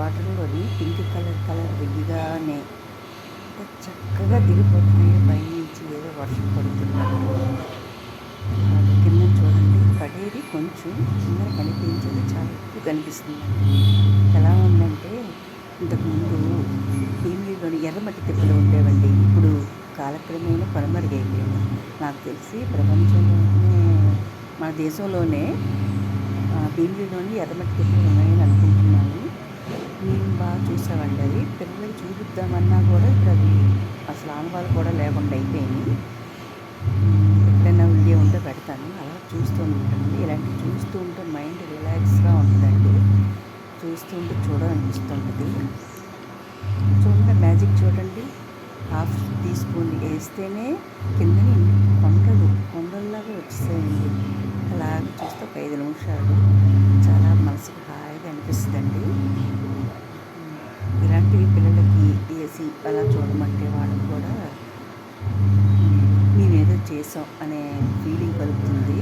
వాటర్లోని pink colour వెయ్యగానే ఎంత చక్కగా దిగిపోతున్నాయో పైనుంచి ఏదో వర్షం పడుతున్నట్టు. కింద చూడండి, పడేది కొంచెం, కింద కనిపించేది చాలా ఎక్కువ కనిపిస్తుందండి. ఎలా ఉందంటే, ఇంతకుముందు భీమిలిలోని ఎర్రమట్టి తిప్పలు ఉండేవండి. ఇప్పుడు కాలక్రమేణా కనుమరుగైపోయాయి. నాకు తెలిసి ప్రపంచంలోనే, మన దేశంలోనే భీమిలిలోని ఎర్రమట్టి తిప్పలు ఉన్నాయని అనుకుంటున్నాను. మేము బాగా చూసామండి. అవి పిల్లలకి చూపిద్దామన్నా కూడా ఇప్పుడు అవి అసలు ఆనవాళ్ళు కూడా లేకుండా అయిపోయినాయి. ఎప్పుడైనా వీడియో ఉంటే పెడతాను, అలా చూస్తూ ఉంటాను. ఇలాంటివి చూస్తూ ఉంటే మైండ్ రిలాక్స్గా ఉంటుందండి. చూస్తూ ఉంటే చూడాలనిపిస్తుంటుంది. చూడండి, మ్యాజిక్ చూడండి. హాఫ్ తీసుకొని వేస్తేనే కిందని కొండల్లాగా వచ్చేసాయండి. అలాగ చూస్తే ఒక 5 నిమిషాలు చాలా మనసుకు హాయిగా అనిపిస్తుందండి. ఇలాంటివి పిల్లలకి వేసి అలా చూడమంటే వాళ్ళకి కూడా మేమేదో చేసాం అనే ఫీలింగ్ కలుగుతుంది.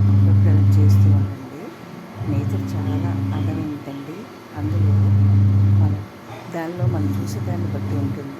అప్పుడప్పుడు చేస్తూ ఉండండి. నేచర్ చాలా అందమైందండి. అందులో దానిలో మనం చూసేదాన్ని బట్టి ఉంటుంది.